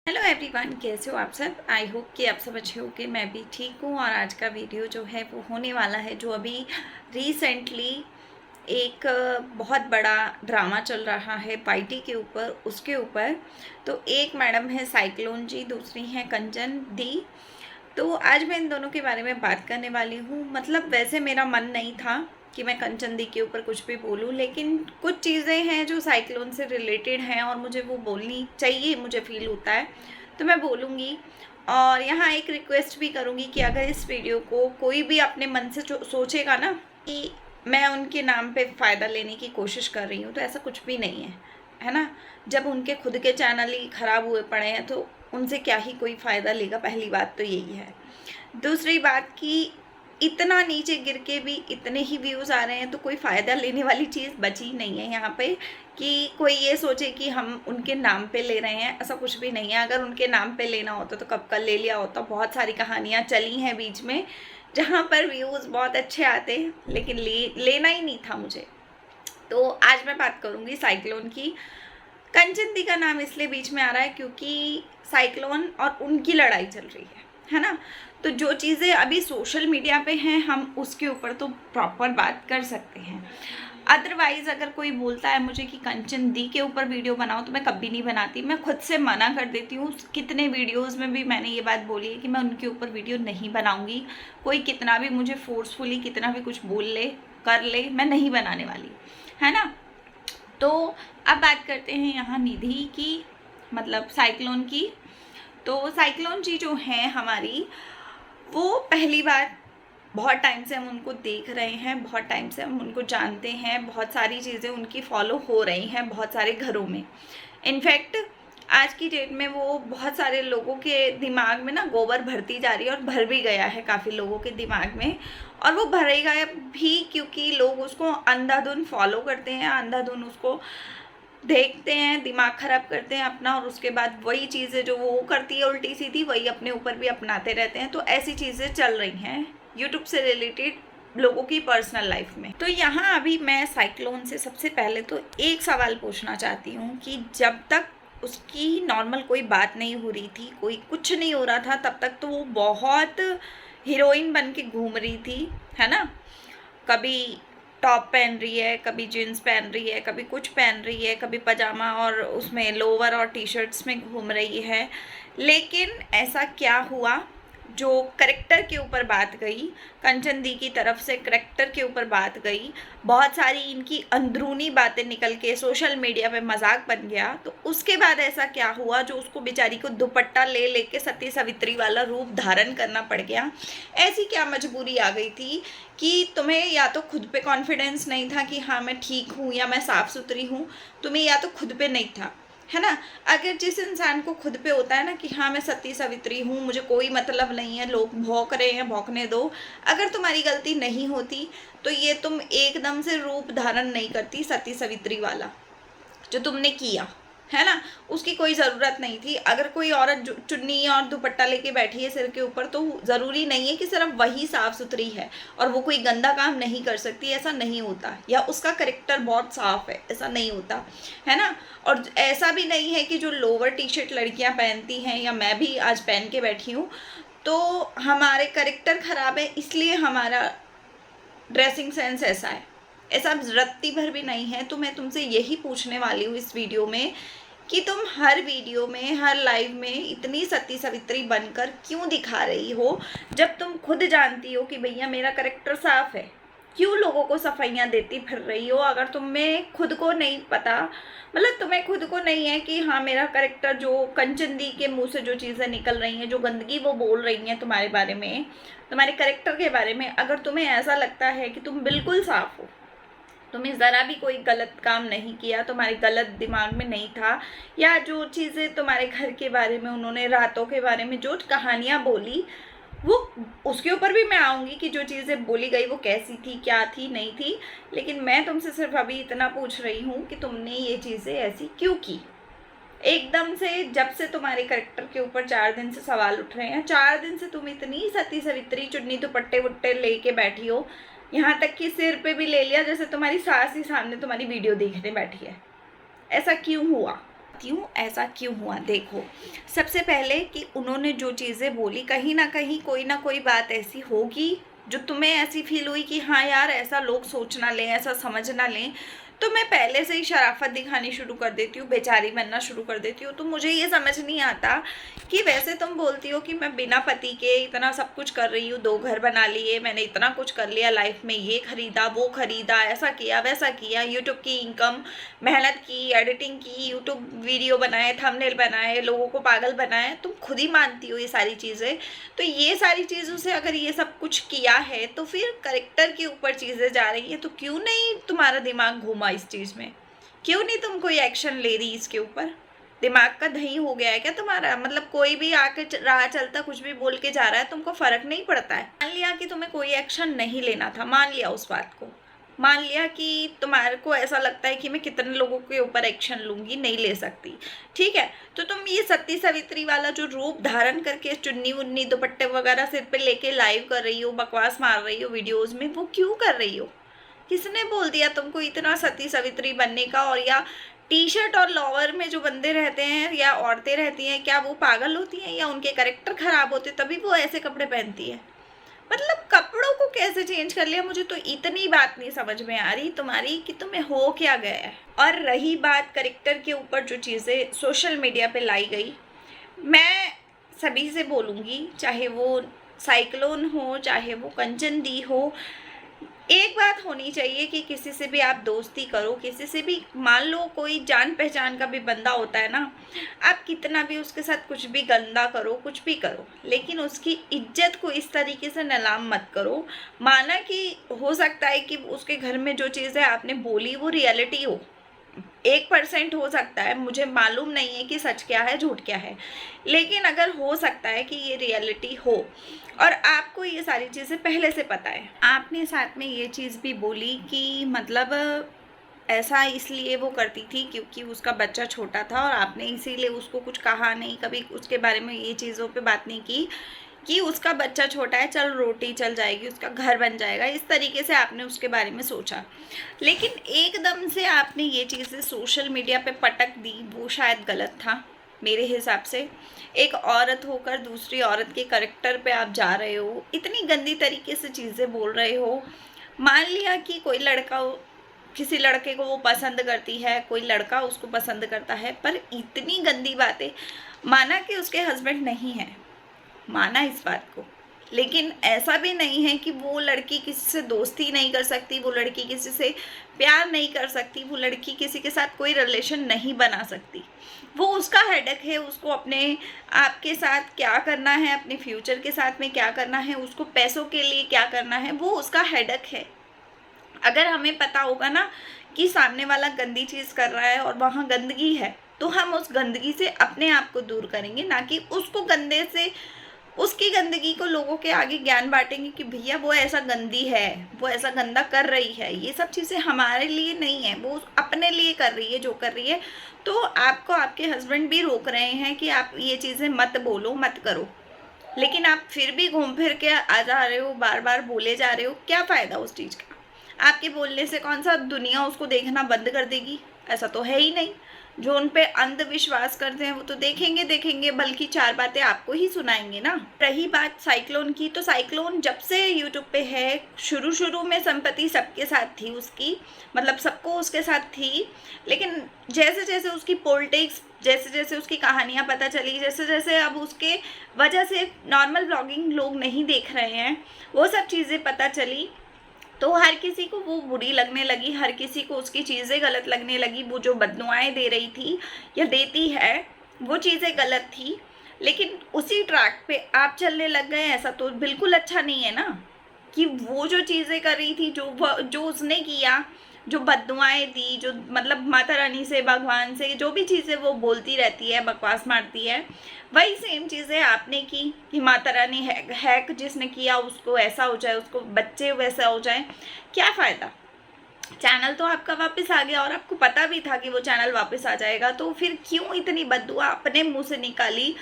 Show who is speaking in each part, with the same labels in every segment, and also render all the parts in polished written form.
Speaker 1: Hello everyone, कैसे हो आप सब। आई होप कि आप सब अच्छे हो के मैं भी ठीक हूँ। और आज का वीडियो जो है वो होने वाला है जो अभी रिसेंटली एक बहुत बड़ा ड्रामा चल रहा है पार्टी के ऊपर, उसके ऊपर। तो एक मैडम है साइक्लोन जी, दूसरी है कंचन दी। तो आज मैं इन दोनों के बारे में बात करने वाली हूँ। मतलब वैसे मेरा मन नहीं था कि मैं कंचन दी के ऊपर कुछ भी बोलूँ, लेकिन कुछ चीज़ें हैं जो साइक्लोन से रिलेटेड हैं और मुझे वो बोलनी चाहिए, मुझे फील होता है तो मैं बोलूँगी। और यहाँ एक रिक्वेस्ट भी करूँगी कि अगर इस वीडियो को कोई भी अपने मन से सोचेगा ना कि मैं उनके नाम पे फ़ायदा लेने की कोशिश कर रही हूँ, तो ऐसा कुछ भी नहीं है ना। जब उनके खुद के चैनल ही ख़राब हुए पड़े हैं तो उनसे क्या ही कोई फ़ायदा लेगा। पहली बात तो यही है। दूसरी बात कि इतना नीचे गिर के भी इतने ही व्यूज़ आ रहे हैं तो कोई फ़ायदा लेने वाली चीज़ बची नहीं है यहाँ पे कि कोई ये सोचे कि हम उनके नाम पे ले रहे हैं। ऐसा कुछ भी नहीं है। अगर उनके नाम पे लेना होता तो कब का ले लिया होता। बहुत सारी कहानियाँ चली हैं बीच में जहाँ पर व्यूज़ बहुत अच्छे आते हैं, लेकिन लेना ही नहीं था मुझे। तो आज मैं बात करूँगी साइक्लोन की। कंचन दी का नाम इसलिए बीच में आ रहा है क्योंकि साइक्लोन और उनकी लड़ाई चल रही है ना। तो जो चीज़ें अभी सोशल मीडिया पे हैं हम उसके ऊपर तो प्रॉपर बात कर सकते हैं। अदरवाइज़ अगर कोई बोलता है मुझे कि कंचन दी के ऊपर वीडियो बनाओ, तो मैं कभी नहीं बनाती। मैं खुद से मना कर देती हूँ। कितने वीडियोस में भी मैंने ये बात बोली है कि मैं उनके ऊपर वीडियो नहीं बनाऊँगी। कोई कितना भी मुझे फोर्सफुली कितना भी कुछ बोल ले कर ले, मैं नहीं बनाने वाली, है ना। तो अब बात करते हैं यहाँ निधि की, मतलब साइक्लोन की। तो साइक्लोन जी जो हैं हमारी, वो पहली बार बहुत टाइम से हम उनको देख रहे हैं, बहुत टाइम से हम उनको जानते हैं, बहुत सारी चीज़ें उनकी फॉलो हो रही हैं बहुत सारे घरों में। इनफैक्ट आज की डेट में वो बहुत सारे लोगों के दिमाग में ना गोबर भरती जा रही है और भर भी गया है काफ़ी लोगों के दिमाग में। और वो भरेगा भी क्योंकि लोग उसको अंधाधुन फॉलो करते हैं, अंधाधुन उसको देखते हैं, दिमाग खराब करते हैं अपना, और उसके बाद वही चीज़ें जो वो करती है उल्टी सीधी वही अपने ऊपर भी अपनाते रहते हैं। तो ऐसी चीज़ें चल रही हैं यूट्यूब से रिलेटेड लोगों की पर्सनल लाइफ में। तो यहाँ अभी मैं साइक्लोन से सबसे पहले तो एक सवाल पूछना चाहती हूँ कि जब तक उसकी नॉर्मल कोई बात नहीं हो रही थी, कोई कुछ नहीं हो रहा था, तब तक तो वो बहुत हीरोइन बन के घूम रही थी, है ना। कभी टॉप पहन रही है, कभी जीन्स पहन रही है, कभी कुछ पहन रही है, कभी पजामा और उसमें लोअर और टी शर्ट्स में घूम रही है। लेकिन ऐसा क्या हुआ जो करेक्टर के ऊपर बात गई, कंचन दी की तरफ से करेक्टर के ऊपर बात गई, बहुत सारी इनकी अंदरूनी बातें निकल के सोशल मीडिया पे मजाक बन गया। तो उसके बाद ऐसा क्या हुआ जो उसको बेचारी को दुपट्टा ले लेके सती सावित्री वाला रूप धारण करना पड़ गया। ऐसी क्या मजबूरी आ गई थी कि तुम्हें या तो खुद पे कॉन्फिडेंस नहीं था कि हाँ मैं ठीक हूँ या मैं साफ़ सुथरी हूँ, तुम्हें या तो खुद पे नहीं था, है ना। अगर जिस इंसान को खुद पे होता है ना कि हाँ मैं सती सावित्री हूँ, मुझे कोई मतलब नहीं है, लोग भौंक रहे हैं भौंकने दो, अगर तुम्हारी गलती नहीं होती तो ये तुम एकदम से रूप धारण नहीं करती सती सावित्री वाला जो तुमने किया, है ना। उसकी कोई ज़रूरत नहीं थी। अगर कोई औरत चुन्नी और दुपट्टा लेके बैठी है सिर के ऊपर, तो ज़रूरी नहीं है कि सिर्फ वही साफ़ सुथरी है और वो कोई गंदा काम नहीं कर सकती, ऐसा नहीं होता। या उसका करेक्टर बहुत साफ़ है, ऐसा नहीं होता, है ना। और ऐसा भी नहीं है कि जो लोअर टी शर्ट लड़कियाँ पहनती हैं या मैं भी आज पहन के बैठी हूँ तो हमारे करेक्टर ख़राब है इसलिए हमारा ड्रेसिंग सेंस ऐसा है। ऐसा रत्ती भर भी नहीं है। तो मैं तुमसे यही पूछने वाली हूँ इस वीडियो में कि तुम हर वीडियो में, हर लाइव में इतनी सती सावित्री बनकर क्यों दिखा रही हो, जब तुम खुद जानती हो कि भैया मेरा करेक्टर साफ है। क्यों लोगों को सफाइयाँ देती फिर रही हो अगर तुम्हें खुद को नहीं पता, मतलब तुम्हें खुद को नहीं है कि हाँ मेरा करेक्टर, जो कंचन दी के मुंह से जो चीज़ें निकल रही हैं, जो गंदगी वो बोल रही हैं तुम्हारे बारे में, तुम्हारे करेक्टर के बारे में, अगर तुम्हें ऐसा लगता है कि तुम बिल्कुल साफ हो, तुमने ज़रा भी कोई गलत काम नहीं किया, तुम्हारे गलत दिमाग में नहीं था, या जो चीज़ें तुम्हारे घर के बारे में, उन्होंने रातों के बारे में जो कहानियाँ बोली, वो उसके ऊपर भी मैं आऊँगी कि जो चीज़ें बोली गई वो कैसी थी, क्या थी, नहीं थी। लेकिन मैं तुमसे सिर्फ अभी इतना पूछ रही हूँ कि तुमने ये चीज़ें ऐसी क्यों की। एकदम से जब से तुम्हारे करेक्टर के ऊपर 4 दिन से सवाल उठ रहे हैं, 4 दिन से तुम इतनी सती सावित्री चुन्नी दुपट्टे वुट्टे लेके बैठी हो, यहाँ तक कि सिर पे भी ले लिया जैसे तुम्हारी सास ही सामने तुम्हारी वीडियो देखने बैठी है। ऐसा क्यों हुआ? क्यों ऐसा क्यों हुआ? देखो, सबसे पहले कि उन्होंने जो चीज़ें बोली, कहीं ना कहीं कोई ना कोई बात ऐसी होगी जो तुम्हें ऐसी फील हुई कि हाँ यार, ऐसा लोग सोच ना लें, ऐसा समझ ना लें, तो मैं पहले से ही शराफत दिखानी शुरू कर देती हूँ, बेचारी बनना शुरू कर देती हूँ। तो मुझे ये समझ नहीं आता कि वैसे तुम बोलती हो कि मैं बिना पति के इतना सब कुछ कर रही हूँ, 2 घर बना लिए, मैंने इतना कुछ कर लिया लाइफ में, ये खरीदा वो खरीदा, ऐसा किया वैसा किया, यूट्यूब की इनकम, मेहनत की, एडिटिंग की, यूट्यूब वीडियो बनाए, थंबनेल बनाए, लोगों को पागल बनाए, तुम खुद ही मानती हो ये सारी चीज़ें। तो ये सारी चीज़ों से अगर ये सब कुछ किया है तो फिर करेक्टर के ऊपर चीज़ें जा रही है, तो क्यों नहीं तुम्हारा दिमाग घूमा इस चीज़ में? क्यों नहीं तुम कोई एक्शन ले रही इसके ऊपर? दिमाग का दही हो गया है क्या तुम्हारा? मतलब कोई भी आके राह चलता कुछ भी बोल के जा रहा है, तुमको फर्क नहीं पड़ता है? मान लिया कि तुम्हें कोई एक्शन नहीं लेना था, मान लिया उस बात को, मान लिया कि तुम्हारे को ऐसा लगता है कि मैं कितने लोगों के ऊपर एक्शन लूंगी, नहीं ले सकती, ठीक है, तो तुम ये सती सावित्री वाला जो रूप धारण करके चुन्नी उन्नी दुपट्टे वगैरह सिर पे लेके लाइव कर रही हो, बकवास मार रही हो वीडियोस में, वो क्यों कर रही हो? किसने बोल दिया तुमको इतना सती सावित्री बनने का? और या टी शर्ट और लोअर में जो बंदे रहते हैं या औरतें रहती हैं, क्या वो पागल होती हैं या उनके कैरेक्टर खराब होते तभी वो ऐसे कपड़े पहनती है? मतलब कपड़ों को कैसे चेंज कर लिया? मुझे तो इतनी बात नहीं समझ में आ रही तुम्हारी कि तुम्हें हो क्या गया है। और रही बात करेक्टर के ऊपर जो चीज़ें सोशल मीडिया पे लाई गई, मैं सभी से बोलूँगी, चाहे वो साइक्लोन हो, चाहे वो कंचन दी हो, एक बात होनी चाहिए कि किसी से भी आप दोस्ती करो, किसी से भी, मान लो कोई जान पहचान का भी बंदा होता है ना, आप कितना भी उसके साथ कुछ भी गंदा करो, कुछ भी करो, लेकिन उसकी इज्जत को इस तरीके से नीलाम मत करो। माना कि हो सकता है कि उसके घर में जो चीज़ें आपने बोली वो रियलिटी हो, 1% हो सकता है, मुझे मालूम नहीं है कि सच क्या है झूठ क्या है, लेकिन अगर हो सकता है कि ये रियलिटी हो और आपको ये सारी चीज़ें पहले से पता है, आपने साथ में ये चीज़ भी बोली कि मतलब ऐसा इसलिए वो करती थी क्योंकि उसका बच्चा छोटा था और आपने इसीलिए उसको कुछ कहा नहीं, कभी उसके बारे में ये चीज़ों पे बात नहीं की कि उसका बच्चा छोटा है, चल रोटी चल जाएगी, उसका घर बन जाएगा, इस तरीके से आपने उसके बारे में सोचा। लेकिन एकदम से आपने ये चीज़ें सोशल मीडिया पे पटक दी, वो शायद गलत था मेरे हिसाब से। एक औरत होकर दूसरी औरत के करैक्टर पे आप जा रहे हो, इतनी गंदी तरीके से चीज़ें बोल रहे हो। मान लिया कि कोई लड़का किसी लड़के को वो पसंद करती है, कोई लड़का उसको पसंद करता है, पर इतनी गंदी बातें, माना कि उसके हस्बैंड नहीं है, माना इस बात को, लेकिन ऐसा भी नहीं है कि वो लड़की किसी से दोस्ती नहीं कर सकती, वो लड़की किसी से प्यार नहीं कर सकती, वो लड़की किसी के साथ कोई रिलेशन नहीं बना सकती। वो उसका हेडेक है, उसको अपने आपके साथ क्या करना है, अपने फ्यूचर के साथ में क्या करना है, उसको पैसों के लिए क्या करना है, वो उसका हेडेक है। अगर हमें पता होगा ना कि सामने वाला गंदी चीज़ कर रहा है और वहाँ गंदगी है, तो हम उस गंदगी से अपने आप को दूर करेंगे, ना कि उसको गंदे से, उसकी गंदगी को लोगों के आगे ज्ञान बांटेंगे कि भैया वो ऐसा गंदी है, वो ऐसा गंदा कर रही है। ये सब चीज़ें हमारे लिए नहीं है, वो अपने लिए कर रही है जो कर रही है। तो आपको आपके हस्बैंड भी रोक रहे हैं कि आप ये चीज़ें मत बोलो, मत करो, लेकिन आप फिर भी घूम फिर के आ जा रहे हो, बार बार बोले जा रहे हो। क्या फ़ायदा उस चीज़ का? आपके बोलने से कौन सा दुनिया उसको देखना बंद कर देगी? ऐसा तो है ही नहीं। जो उन पे अंधविश्वास करते हैं वो तो देखेंगे देखेंगे, बल्कि 4 बातें आपको ही सुनाएंगे ना। रही बात साइक्लोन की, तो साइक्लोन जब से यूट्यूब पे है, शुरू शुरू में संपत्ति सबके साथ थी उसकी, मतलब सबको उसके साथ थी, लेकिन जैसे जैसे उसकी पॉलिटिक्स, जैसे जैसे उसकी कहानियाँ पता चली, जैसे जैसे अब उसके वजह से नॉर्मल ब्लॉगिंग लोग नहीं देख रहे हैं, वो सब चीज़ें पता चली, तो हर किसी को वो बुरी लगने लगी, हर किसी को उसकी चीज़ें गलत लगने लगी। वो जो बददुआएं दे रही थी या देती है वो चीज़ें गलत थी, लेकिन उसी ट्रैक पे आप चलने लग गए। ऐसा तो बिल्कुल अच्छा नहीं है ना कि वो जो चीज़ें कर रही थी, जो उसने किया, जो बददुआएं दी, जो मतलब माता रानी से, भगवान से, जो भी चीज़ें वो बोलती रहती है, बकवास मारती है, वही सेम चीज़ें आपने की कि माता रानी हैक जिसने किया उसको ऐसा हो जाए, उसको बच्चे वैसा हो जाए। क्या फ़ायदा? चैनल तो आपका वापस आ गया और आपको पता भी था कि वो चैनल वापस आ जाएगा, तो फिर क्यों इतनी बद्दुआ अपने मुंह से निकाली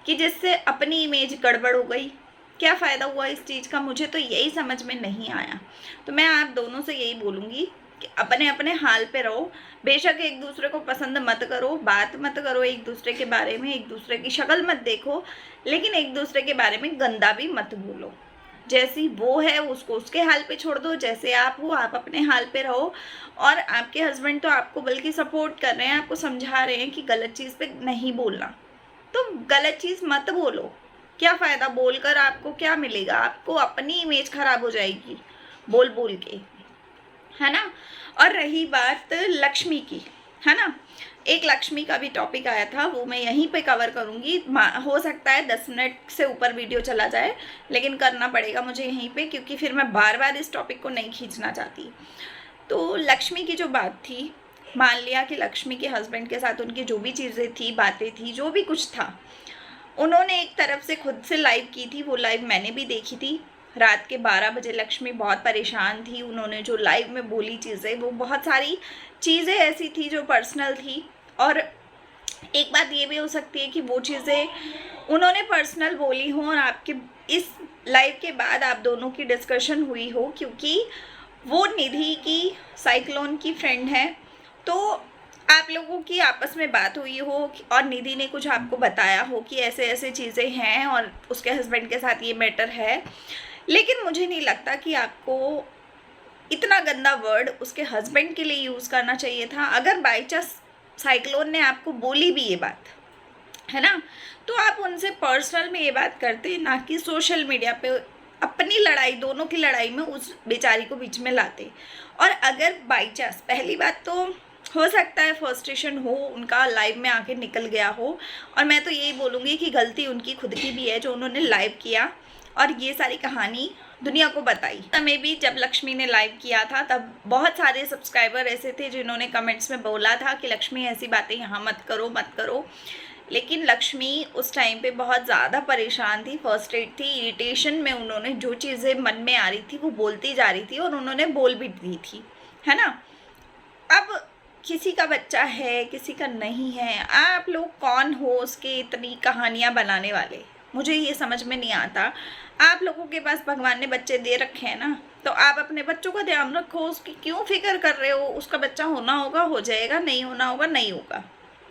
Speaker 1: कि जिससे अपनी इमेज गड़बड़ हो गई? क्या फ़ायदा हुआ इस चीज़ का? मुझे तो यही समझ में नहीं आया। तो मैं आप दोनों से यही बोलूँगी कि अपने अपने हाल पे रहो। बेशक एक दूसरे को पसंद मत करो, बात मत करो एक दूसरे के बारे में, एक दूसरे की शक्ल मत देखो, लेकिन एक दूसरे के बारे में गंदा भी मत बोलो। जैसी वो है उसको उसके हाल पे छोड़ दो, जैसे आप हो आप अपने हाल पे रहो। और आपके हस्बैंड तो आपको बल्कि सपोर्ट कर रहे हैं, आपको समझा रहे हैं कि गलत चीज़ पे नहीं बोलना, तो गलत चीज़ मत बोलो। क्या फ़ायदा बोलकर, आपको क्या मिलेगा? आपको अपनी इमेज खराब हो जाएगी बोल बोल के, है ना। और रही बात लक्ष्मी की, है ना, एक लक्ष्मी का भी टॉपिक आया था, वो मैं यहीं पे कवर करूँगी। हो सकता है 10 मिनट से ऊपर वीडियो चला जाए, लेकिन करना पड़ेगा मुझे यहीं पे, क्योंकि फिर मैं बार बार इस टॉपिक को नहीं खींचना चाहती। तो लक्ष्मी की जो बात थी, मान लिया कि लक्ष्मी के हस्बैंड के साथ उनकी जो भी चीज़ें थी, बातें थी, जो भी कुछ था, उन्होंने एक तरफ से खुद से लाइव की थी। वो लाइव मैंने भी देखी थी। रात के 12 बजे लक्ष्मी बहुत परेशान थी। उन्होंने जो लाइव में बोली चीज़ें, वो बहुत सारी चीज़ें ऐसी थी जो पर्सनल थी। और एक बात ये भी हो सकती है कि वो चीज़ें उन्होंने पर्सनल बोली हों और आपके इस लाइव के बाद आप दोनों की डिस्कशन हुई हो, क्योंकि वो निधि की, साइक्लोन की फ्रेंड है। तो आप लोगों की आपस में बात हुई हो और निधि ने कुछ आपको बताया हो कि ऐसे ऐसे चीज़ें हैं और उसके हस्बैंड के साथ ये मैटर है। लेकिन मुझे नहीं लगता कि आपको इतना गंदा वर्ड उसके हस्बैंड के लिए यूज़ करना चाहिए था। अगर बाई चांस साइक्लोन ने आपको बोली भी ये बात, है ना, तो आप उनसे पर्सनल में ये बात करते, ना कि सोशल मीडिया पे अपनी लड़ाई, दोनों की लड़ाई में उस बेचारी को बीच में लाते। और अगर बाई चांस, पहली बात तो हो सकता है फ्रस्ट्रेशन हो, उनका लाइव में आके निकल गया हो, और मैं तो यही बोलूँगी कि गलती उनकी खुद की भी है जो उन्होंने लाइव किया और ये सारी कहानी दुनिया को बताई। हमें भी जब लक्ष्मी ने लाइव किया था तब बहुत सारे सब्सक्राइबर ऐसे थे जिन्होंने कमेंट्स में बोला था कि लक्ष्मी ऐसी बातें यहाँ मत करो मत करो। लेकिन लक्ष्मी उस टाइम पे बहुत ज़्यादा परेशान थी, फर्स्ट्रेट थी, इरिटेशन में उन्होंने जो चीज़ें मन में आ रही थी वो बोलती जा रही थी और उन्होंने बोल भी दी थी, है ना। अब किसी का बच्चा है, किसी का नहीं है, आप लोग कौन हो उसके इतनी कहानियाँ बनाने वाले? मुझे ये समझ में नहीं आता। आप लोगों के पास भगवान ने बच्चे दे रखे हैं ना, तो आप अपने बच्चों का ध्यान रखो। उसकी क्यों फिक्र कर रहे हो? उसका बच्चा होना होगा हो जाएगा, नहीं होना होगा नहीं होगा,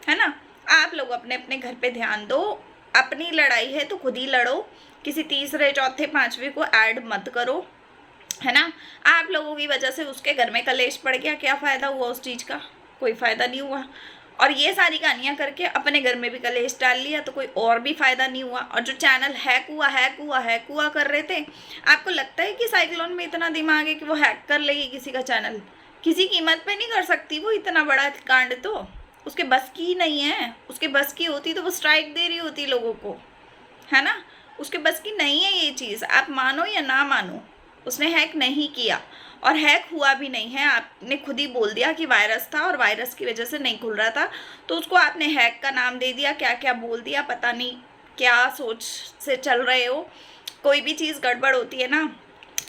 Speaker 1: है ना। आप लोग अपने अपने घर पे ध्यान दो। अपनी लड़ाई है तो खुद ही लड़ो, किसी तीसरे चौथे पांचवे को ऐड मत करो, है ना। आप लोगों की वजह से उसके घर में कलेश पड़ गया, क्या फ़ायदा हुआ उस चीज़ का? कोई फ़ायदा नहीं हुआ। और ये सारी कहानियाँ करके अपने घर में भी कलेश डाल लिया तो कोई और भी फ़ायदा नहीं हुआ। और जो चैनल हैक हुआ कर रहे थे, आपको लगता है कि साइक्लोन में इतना दिमाग है कि वो हैक कर लेगी किसी का चैनल? किसी कीमत पे नहीं कर सकती वो इतना बड़ा कांड, तो उसके बस की ही नहीं है। उसके बस की होती तो वो स्ट्राइक दे रही होती लोगों को, है ना। उसके बस की नहीं है ये चीज़, आप मानो या ना मानो। उसने हैक नहीं किया और हैक हुआ भी नहीं है। आपने खुद ही बोल दिया कि वायरस था और वायरस की वजह से नहीं खुल रहा था, तो उसको आपने हैक का नाम दे दिया, क्या क्या बोल दिया, पता नहीं क्या सोच से चल रहे हो। कोई भी चीज़ गड़बड़ होती है ना,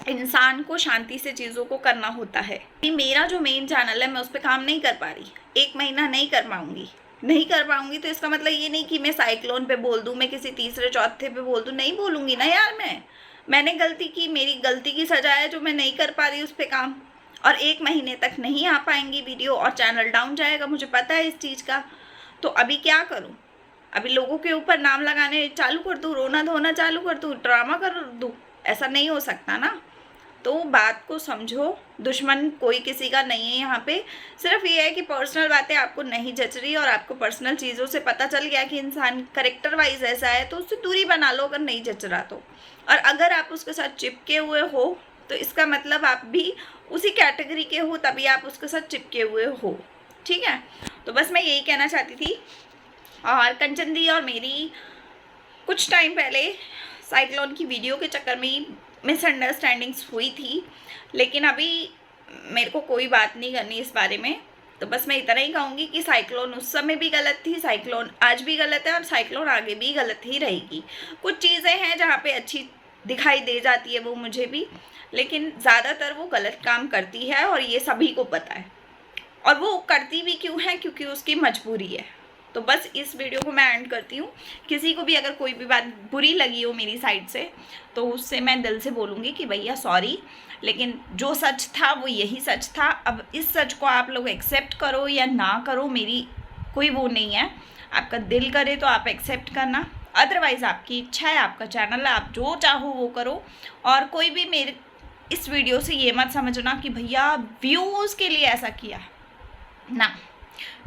Speaker 1: इंसान को शांति से चीज़ों को करना होता है। मेरा जो मेन चैनल है मैं उस पर काम नहीं कर पा रही, 1 महीना नहीं कर पाऊंगी तो इसका मतलब ये नहीं कि मैं साइक्लोन पे बोल दूँ, मैं किसी तीसरे चौथे पे बोल दूँ, नहीं बोलूँगी ना यार। मैंने गलती की, मेरी गलती की सजा है जो मैं नहीं कर पा रही उस पर काम। और 1 महीने तक नहीं आ पाएंगी वीडियो और चैनल डाउन जाएगा, मुझे पता है इस चीज़ का। तो अभी क्या करूँ? अभी लोगों के ऊपर नाम लगाने चालू कर दूँ, रोना धोना चालू कर दूँ, ड्रामा कर दूँ? ऐसा नहीं हो सकता ना। तो बात को समझो, दुश्मन कोई किसी का नहीं है यहाँ पे। सिर्फ ये है कि पर्सनल बातें आपको नहीं जच रही और आपको पर्सनल चीज़ों से पता चल गया कि इंसान करेक्टर वाइज ऐसा है, तो उससे दूरी बना लो अगर नहीं जच रहा तो। और अगर आप उसके साथ चिपके हुए हो तो इसका मतलब आप भी उसी कैटेगरी के हो, तभी आप उसके साथ चिपके हुए हो, ठीक है। तो बस मैं यही कहना चाहती थी। और कंचन दी और मेरी कुछ टाइम पहले साइक्लोन की वीडियो के चक्कर में मिसअंडरस्टैंडिंग्स हुई थी, लेकिन अभी मेरे को कोई बात नहीं करनी इस बारे में। तो बस मैं इतना ही कहूँगी कि साइक्लोन उस समय भी गलत थी, साइक्लोन आज भी गलत है और साइक्लोन आगे भी गलत ही रहेगी। कुछ चीज़ें हैं जहाँ पे अच्छी दिखाई दे जाती है वो मुझे भी, लेकिन ज़्यादातर वो गलत काम करती है और ये सभी को पता है। और वो करती भी क्यों है? क्योंकि उसकी मजबूरी है। तो बस इस वीडियो को मैं एंड करती हूँ। किसी को भी अगर कोई भी बात बुरी लगी हो मेरी साइड से तो उससे मैं दिल से बोलूँगी कि भैया सॉरी, लेकिन जो सच था वो यही सच था। अब इस सच को आप लोग एक्सेप्ट करो या ना करो, मेरी कोई वो नहीं है। आपका दिल करे तो आप एक्सेप्ट करना, अदरवाइज़ आपकी इच्छा है, आपका चैनल है, आप जो चाहो वो करो। और कोई भी मेरे इस वीडियो से ये मत समझना कि भैया व्यूज़ के लिए ऐसा किया ना।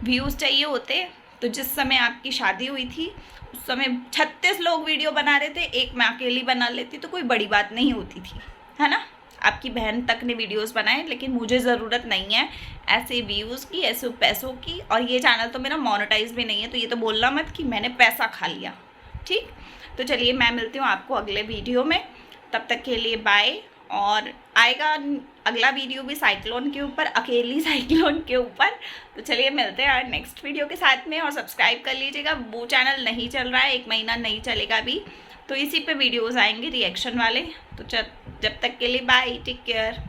Speaker 1: व्यूज़ चाहिए होते तो जिस समय आपकी शादी हुई थी उस समय 36 लोग वीडियो बना रहे थे, एक मैं अकेली बना लेती तो कोई बड़ी बात नहीं होती थी, है ना। आपकी बहन तक ने वीडियोस बनाए, लेकिन मुझे ज़रूरत नहीं है ऐसे व्यूज़ की, ऐसे पैसों की। और ये चैनल तो मेरा मोनेटाइज भी नहीं है, तो ये तो बोलना मत कि मैंने पैसा खा लिया। ठीक, तो चलिए मैं मिलती हूँ आपको अगले वीडियो में, तब तक के लिए बाय। और आएगा अगला वीडियो भी साइक्लोन के ऊपर, अकेली साइक्लोन के ऊपर। तो चलिए मिलते हैं नेक्स्ट वीडियो के साथ में, और सब्सक्राइब कर लीजिएगा। वो चैनल नहीं चल रहा है, 1 महीना नहीं चलेगा अभी, तो इसी पे वीडियोस आएंगे रिएक्शन वाले। तो जब तक के लिए बाय, टेक केयर।